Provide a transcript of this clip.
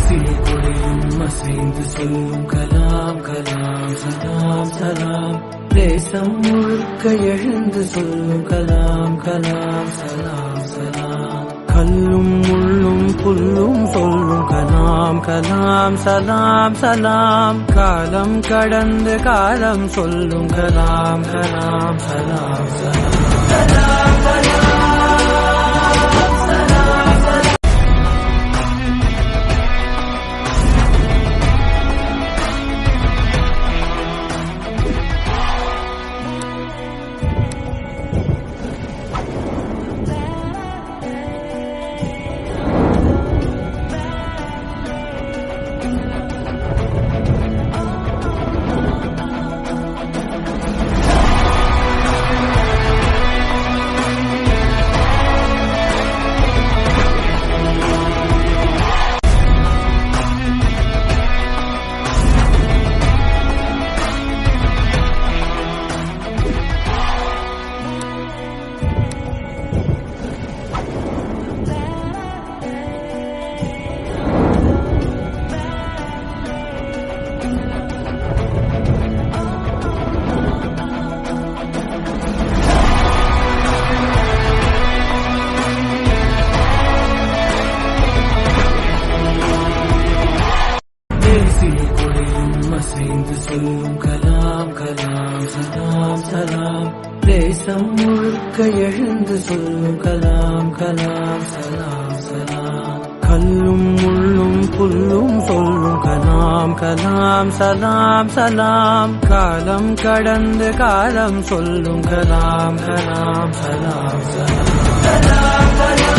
தேசிய கொடியும் அசைந்து சொல்லும் கலாம் கலாம் சலாம் சலாம். தேசம் முழுக்க எழுந்து சொல்லும் கலாம் கலாம் சலாம் சலாம். கல்லும் முள்ளும் புல்லும் சொல்லும் கலாம் கலாம் சலாம் சலாம். காலம் கடந்து காலம் சொல்லும் கலாம் கலாம் சலாம் சலாம் சலாம் சலாம். அசைந்து சொல்லும் கலாம் கலாம் சலாம் சலாம். தேசம் முழுக்க எழுந்து சொல்லும் கலாம் கலாம் சலாம் சலாம். கல்லும் முள்ளும் புல்லும் சொல்லும் கலாம் கலாம் சலாம் சலாம். காலம் கடந்து காலம் சொல்லும் கலாம் கலாம் சலாம் சலாம் சலாம் சலாம்.